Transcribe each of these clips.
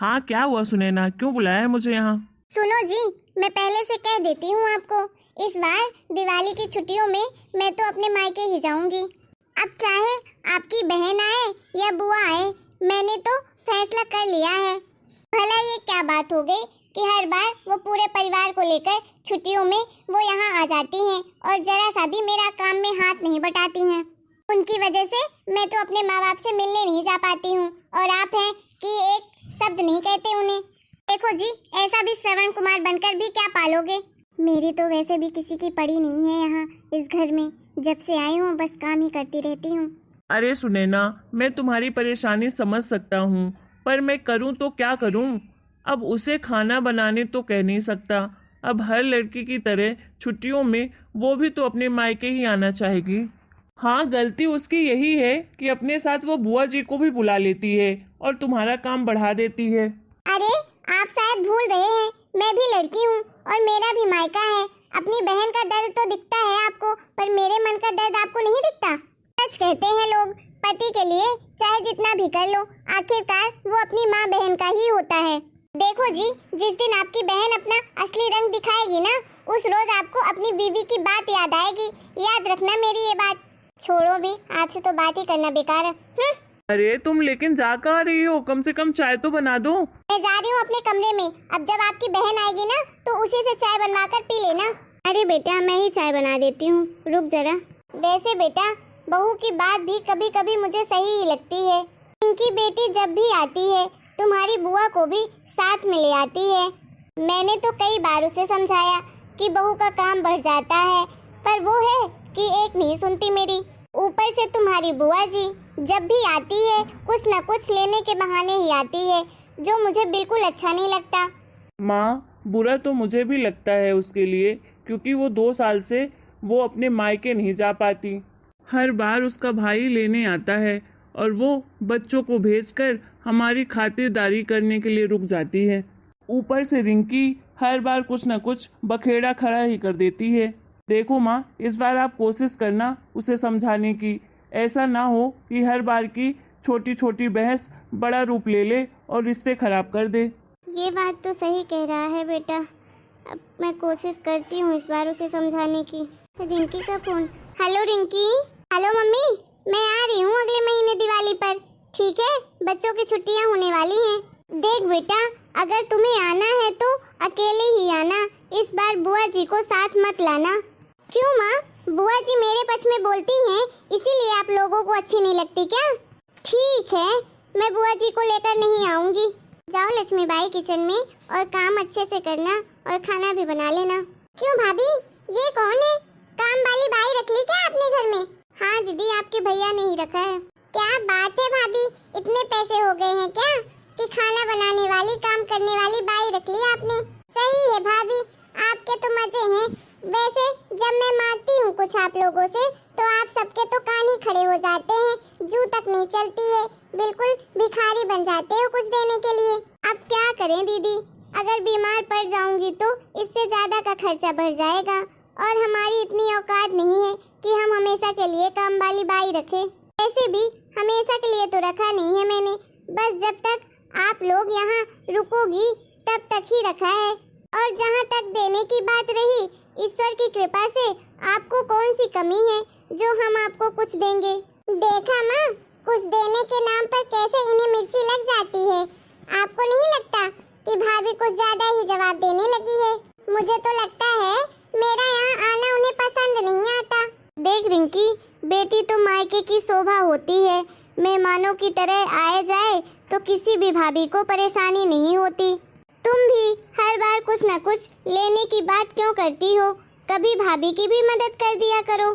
हाँ क्या हुआ सुनैना, क्यों बुलाया है मुझे यहाँ? सुनो जी, मैं पहले से कह देती हूँ आपको, इस बार दिवाली की छुट्टियों में मैं तो अपने मायके ही जाऊंगी। अब चाहे आपकी बहन आए या बुआ आए, मैंने तो फैसला कर लिया है। भला ये क्या बात हो गई कि हर बार वो पूरे परिवार को लेकर छुट्टियों में वो यहाँ आ जाती हैं और जरा सा भी मेरा काम में हाथ नहीं बटाती हैं। उनकी वजह से मैं तो अपने माँ बाप से मिलने नहीं जा पाती हूँ, और आप हैं कि एक शब्द नहीं कहते उन्हें। देखो जी, ऐसा भी श्रवण कुमार बनकर भी क्या पालोगे। मेरी तो वैसे भी किसी की पड़ी नहीं है यहाँ इस घर में, जब से आई हूँ बस काम ही करती रहती हूँ। अरे सुनैना, मैं तुम्हारी परेशानी समझ सकता हूँ, पर मैं करूँ तो क्या करूँ? अब उसे खाना बनाने तो कह नहीं सकता। अब हर लड़की की तरह छुट्टियों में वो भी तो अपने मायके ही आना चाहेगी। हाँ, गलती उसकी यही है कि अपने साथ वो बुआ जी को भी बुला लेती है और तुम्हारा काम बढ़ा देती है। अरे आप शायद भूल रहे हैं, मैं भी लड़की हूँ और मेरा भी मायका है। अपनी बहन का दर्द तो दिखता है आपको, पर मेरे मन का दर्द आपको नहीं दिखता। सच कहते हैं लोग, पति के लिए चाहे जितना भी कर लो, आखिरकार वो अपनी माँ बहन का ही होता है। देखो जी, जिस दिन आपकी बहन अपना असली रंग दिखाएगी ना, उस रोज आपको अपनी बीवी की बात याद आएगी। याद रखना मेरी ये बात। छोड़ो भी, आपसे तो बात ही करना बेकार है। अरे तुम लेकिन जा कहाँ रही हो? कम से कम चाय तो बना दो। मैं जा रही हूँ अपने कमरे में। अब जब आपकी बहन आएगी ना, तो उसी से चाय बनवाकर पी लेना। अरे बेटा, मैं ही चाय बना देती हूँ, रुक जरा। वैसे बेटा, बहू की बात भी कभी कभी मुझे सही ही लगती है। इनकी बेटी जब भी आती है, तुम्हारी बुआ को भी साथ में ले आती है। मैंने तो कई बार उसे समझाया कि बहू का काम बढ़ जाता है, पर वो है कि एक नहीं सुनती मेरी। ऊपर से तुम्हारी बुआ जी जब भी आती है, कुछ न कुछ लेने के बहाने ही आती है, जो मुझे बिल्कुल अच्छा नहीं लगता। माँ, बुरा तो मुझे भी लगता है उसके लिए, क्योंकि वो 2 साल से वो अपने मायके नहीं जा पाती। हर बार उसका भाई लेने आता है और वो बच्चों को भेजकर हमारी खातिरदारी करने के लिए रुक जाती है। ऊपर से रिंकी हर बार कुछ न कुछ बखेड़ा खड़ा ही कर देती है। देखो माँ, इस बार आप कोशिश करना उसे समझाने की। ऐसा ना हो कि हर बार की छोटी छोटी बहस बड़ा रूप ले ले और रिश्ते खराब कर दे। ये बात तो सही कह रहा है बेटा, अब मैं कोशिश करती हूँ इस बार उसे समझाने की। रिंकी का phone. Hello Rinki. Hello mummy, मैं आ रही हूँ अगले महीने दिवाली पर। ठीक है, बच्चों की छुट्टियाँ होने वाली हैं। देख बेटा, अगर तुम्हें आना है तो अकेले ही आना, इस बार बुआ जी को साथ मत लाना। क्यों माँ, बुआ जी मेरे पक्ष में बोलती हैं, इसीलिए आप लोगों को अच्छी नहीं लगती क्या? ठीक है, मैं बुआ जी को लेकर नहीं आऊंगी। जाओ लक्ष्मी बाई किचन में और काम अच्छे से करना और खाना भी बना लेना। क्यों भाभी, ये कौन है? काम वाली बाई रख ली क्या आपने घर में? हाँ दीदी, आपके भैया ने ही रखा है। क्या बात है भाभी, इतने पैसे हो गए हैं क्या कि खाना बनाने वाली, काम करने वाली बाई रख ली आपने? सही है भाभी, आपके तो मजे हैं। वैसे जब मैं मांगती हूँ कुछ आप लोगों से, तो आप सबके तो कान ही खड़े हो जाते हैं, जू तक नहीं चलती है, बिल्कुल भिखारी बन जाते हो कुछ देने के लिए। अब क्या करें दीदी, अगर बीमार पड़ जाऊंगी तो इससे ज्यादा का खर्चा बढ़ जाएगा, और हमारी इतनी औकात नहीं है कि हम हमेशा के लिए काम वाली बाई रखें। ऐसे भी हमेशा के लिए तो रखा नहीं है मैंने, बस जब तक आप लोग यहाँ रुकोगी तब तक ही रखा है। और जहाँ तक देने की बात रही, ईश्वर की कृपा से आपको कौन सी कमी है जो हम आपको कुछ देंगे। देखा माँ, कुछ देने के नाम पर कैसे इन्हें मिर्ची लग जाती है। आपको नहीं लगता कि भाभी कुछ ज्यादा ही जवाब देने लगी है? मुझे तो लगता है मेरा यहाँ आना उन्हें पसंद नहीं आता। देख रिंकी, बेटी तो मायके की शोभा होती है, मेहमानों की तरह आए जाए तो किसी भी भाभी को परेशानी नहीं होती। तुम भी हर बार कुछ न कुछ लेने की बात क्यों करती हो? कभी भाभी की भी मदद कर दिया करो।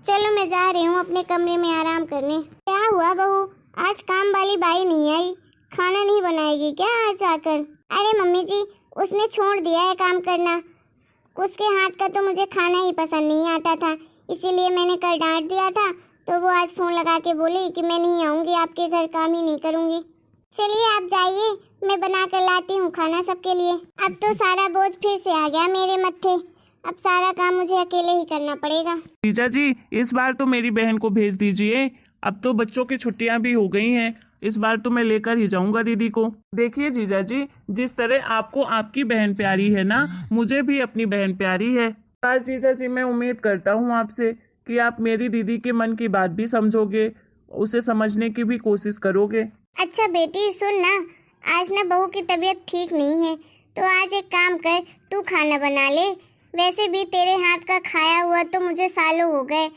चलो मैं जा रही हूँ अपने कमरे में आराम करने। क्या हुआ बहू, आज काम वाली बाई नहीं आई? खाना नहीं बनाएगी क्या आज आकर? अरे मम्मी जी, उसने छोड़ दिया है काम करना। उसके हाथ का तो मुझे खाना ही पसंद नहीं आता था, इसीलिए मैंने कल डांट दिया था, तो वो आज फोन लगा के बोली कि मैं नहीं आऊँगी आपके घर, काम ही नहीं करूँगी। चलिए आप जाइए, मैं बना कर लाती हूँ खाना सबके लिए। अब तो सारा बोझ फिर से आ गया मेरे मत्थे, अब सारा काम मुझे अकेले ही करना पड़ेगा। जीजा जी, इस बार तो मेरी बहन को भेज दीजिए। अब तो बच्चों की छुट्टियां भी हो गई हैं, इस बार तो मैं लेकर ही जाऊंगा दीदी को। देखिए जीजा जी, जिस तरह आपको आपकी बहन प्यारी है ना, मुझे भी अपनी बहन प्यारी है। पर जीजा जी, मैं उम्मीद करता हूँ आपसे कि आप मेरी दीदी के मन की बात भी समझोगे, उसे समझने की भी कोशिश करोगे। अच्छा बेटी सुन ना, आज ना बहू की तबीयत ठीक नहीं है, तो आज एक काम कर, तू खाना बना ले। वैसे भी तेरे हाथ का खाया हुआ तो मुझे सालों हो गए,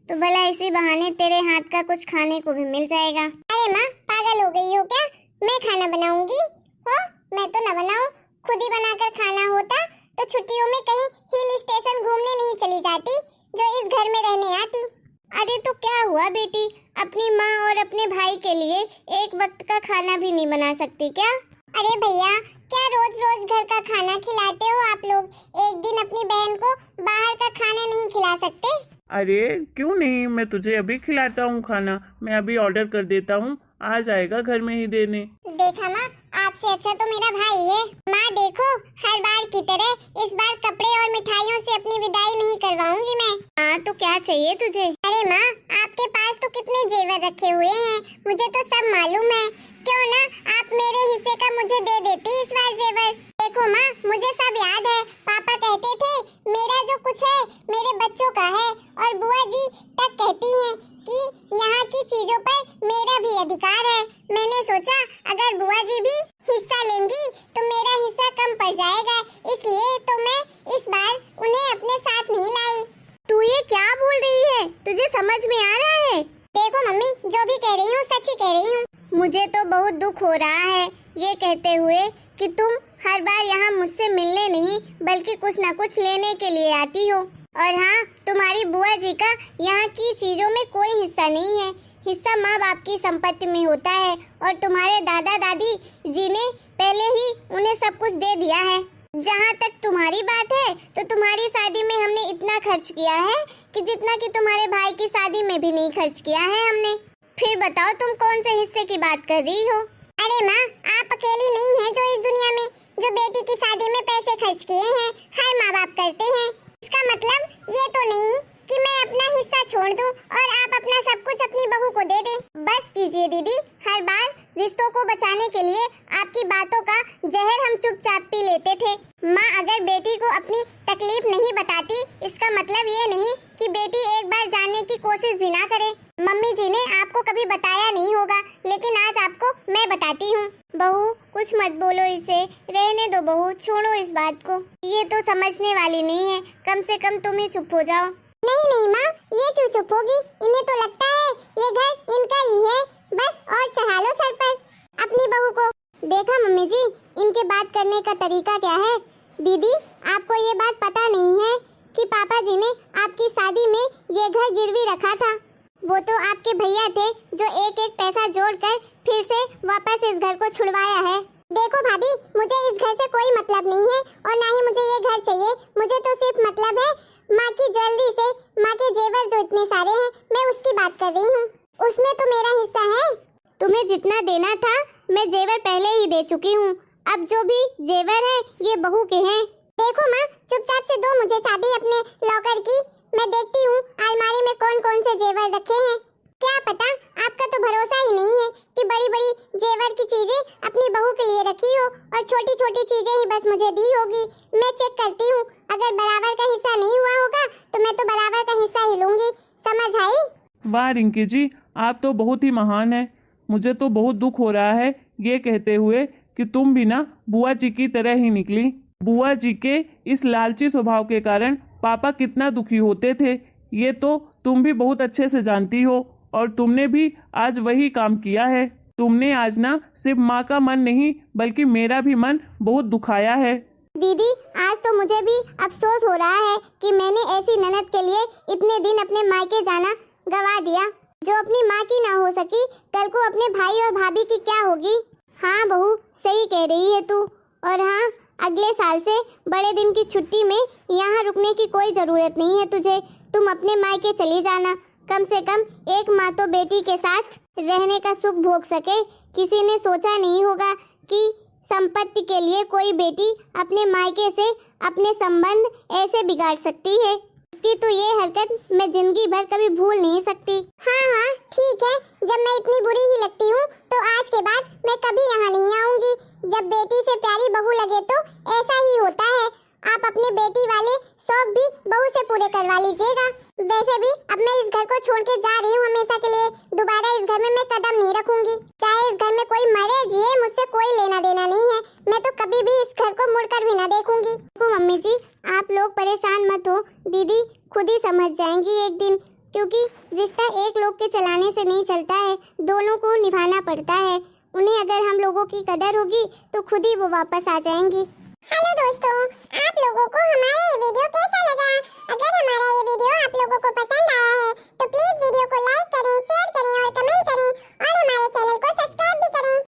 तो भला इसी बहाने तेरे हाथ का कुछ खाने को भी मिल जाएगा। अरे माँ, पागल हो गई हो क्या? मैं खाना बनाऊंगी? हो, मैं तो न बनाऊं, खुद ही बनाकर खाना होता तो छुट्टियों में कहीं हिल स्टेशन घूमने नहीं चली जाती, जो इस घर में रहने आती। अरे तो क्या हुआ बेटी, अपनी माँ और अपने भाई के लिए एक वक्त का खाना भी नहीं बना सकती क्या? अरे भैया, क्या रोज रोज घर का खाना खिलाते हो आप लोग? एक दिन अपनी बहन को बाहर का खाना नहीं खिला सकते? अरे क्यों नहीं, मैं तुझे अभी खिलाता हूँ खाना। मैं अभी ऑर्डर कर देता हूँ, आ जाएगा घर में ही देने। देखा माँ, आपसे अच्छा तो मेरा भाई है। माँ देखो, हर बार की तरह इस बार कपड़े और मिठाइयों से अपनी विदाई नहीं करवाऊंगी मैं। हाँ तो क्या चाहिए तुझे? अरे माँ, आपके पास तो कितने जेवर रखे हुए हैं, मुझे तो सब मालूम है। क्यों ना आप मेरे हिस्से का मुझे दे देती इस बार जेवर। देखो माँ, मुझे सब याद है, पापा कहते थे मेरा जो कुछ है मेरे बच्चों का है, और बुआ जी तक कहती हैं कि यहाँ की चीजों पर मेरा भी अधिकार है। मैंने सोचा अगर बुआ जी भी हिस्सा लेंगी तो मेरा हिस्सा कम पड़ जाएगा, इसलिए तो मैं इस बार उन्हें अपने साथ नहीं लाई। तू ये क्या बोल रही है? तुझे समझ में आ रहा है? देखो मम्मी, जो भी कह रही हूँ सच ही कह रही हूँ। मुझे तो बहुत दुख हो रहा है ये कहते हुए कि तुम हर बार यहाँ मुझसे मिलने नहीं बल्कि कुछ न कुछ लेने के लिए आती हो। और हाँ, तुम्हारी बुआ जी का यहाँ की चीजों में कोई हिस्सा नहीं है, हिस्सा माँ बाप की संपत्ति में होता है, और तुम्हारे दादा दादी जी ने पहले ही उन्हें सब कुछ दे दिया है। जहाँ तक तुम्हारी बात है तो तुम्हारी शादी में हमने इतना खर्च किया है कि जितना कि तुम्हारे भाई की शादी में भी नहीं खर्च किया है हमने। फिर बताओ तुम कौन से हिस्से की बात कर रही हो? अरे माँ, आप अकेली नहीं है जो इस दुनिया में जो बेटी की शादी में पैसे खर्च किए हैं, हर माँ बाप करते हैं। इसका मतलब ये तो नहीं कि मैं अपना हिस्सा छोड़ दूं और आप अपना सब कुछ अपनी बहू को दे दें। बस कीजिए दीदी, हर बार रिश्तों को बचाने के लिए आपकी बातों का जहर हम चुपचाप पी लेते थे। माँ अगर बेटी को अपनी तकलीफ नहीं बताती, इसका मतलब ये नहीं कि बेटी एक बार जानने की कोशिश भी ना करे। मम्मी जी ने आपको कभी बताया नहीं होगा, लेकिन आज आपको मैं बताती हूँ। बहू कुछ मत बोलो इसे, रहने दो बहू, छोड़ो इस बात को, ये तो समझने वाली नहीं है, कम से कम तुम ही चुप हो जाओ। नहीं नहीं माँ, ये क्यों चुप होगी? इन्हें तो लगता है ये घर इनका ही है, बस और चढ़ा लो सर पर अपनी बहू को। देखा मम्मी जी, इनके बात करने का तरीका क्या है। दीदी आपको ये बात पता नहीं है कि पापा जी ने आपकी शादी में ये घर गिरवी रखा था। वो तो आपके भैया थे जो एक एक पैसा जोड़कर फिर से वापस इस घर को छुड़वाया है। देखो भाभी, मुझे इस घर से कोई मतलब नहीं है और ना ही मुझे ये घर चाहिए। मुझे तो सिर्फ मतलब है माँ की ज्वेलरी से, माँ के जेवर जो इतने सारे हैं, मैं उसकी बात कर रही हूँ। उसमें तो मेरा हिस्सा है। तुम्हें जितना देना था मैं जेवर पहले ही दे चुकी हूँ, अब जो भी जेवर है ये बहू के हैं। देखो माँ, चुपचाप से दो मुझे चाबी अपने लॉकर की, मैं देखती हूँ अलमारी में कौन कौन से जेवर रखे हैं। क्या पता, आपका तो भरोसा ही नहीं है कि बड़ी बड़ी जेवर की चीजें अपनी बहू के लिए रखी हो और छोटी छोटी चीजें ही बस मुझे दी होगी। मैं चेक करती हूँ, अगर बराबर का हिस्सा नहीं हुआ होगा तो मैं तो बराबर का हिस्सा ही लूंगी। समझ आई? वाह रिंकी जी, आप तो बहुत ही महान है। मुझे तो बहुत दुख हो रहा है ये कहते हुए कि तुम भी ना बुआ जी की तरह ही निकली। बुआ जी के इस लालची स्वभाव के कारण पापा कितना दुखी होते थे, ये तो तुम भी बहुत अच्छे से जानती हो, और तुमने भी आज वही काम किया है। तुमने आज ना सिर्फ माँ का मन नहीं बल्कि मेरा भी मन बहुत दुखाया है। दीदी आज तो मुझे भी अफसोस हो रहा है कि मैंने ऐसी ननद के लिए इतने दिन अपने मायके जाना गवा दिया, जो अपनी माँ की ना हो सकी, कल को अपने भाई और भाभी की क्या होगी। हाँ बहू, सही कह रही है तू। और हाँ, अगले साल से बड़े दिन की छुट्टी में यहाँ रुकने की कोई जरूरत नहीं है तुझे। तुम अपने मायके चली जाना, कम से कम एक माँ तो बेटी के साथ रहने का सुख भोग सके। किसी ने सोचा नहीं होगा कि संपत्ति के लिए कोई बेटी अपने मायके से अपने संबंध ऐसे बिगाड़ सकती है। उसकी तो ये हरकत मैं जिंदगी भर कभी भूल नहीं सकती। हाँ ठीक है, जब मैं इतनी बुरी ही लगती हूँ तो आज के बाद मैं कभी यहाँ नहीं आऊंगी। जब बेटी से प्यारी बहू लगे तो ऐसा ही होता है। आप अपनी बेटी वाले शौक भी बहू से पूरे करवा लीजिएगा। वैसे भी अब मैं इस घर को छोड़ के जा रही हूँ हमेशा के लिए। दोबारा इस घर में मैं कदम नहीं रखूंगी। चाहे इस घर में कोई मरे जिए, मुझसे कोई लेना देना नहीं है। मैं तो कभी भी इस घर को मुड़कर भी ना देखूंगी। तो मम्मी जी, आप लोग परेशान मत हो। दीदी खुद ही समझ जाएंगी एक दिन, क्योंकि रिश्ता एक लोग के चलाने से नहीं चलता है, दोनों को निभाना पड़ता है। उन्हें अगर हम लोगों की कदर होगी तो खुद ही वो वापस आ जाएंगी। हेलो दोस्तों,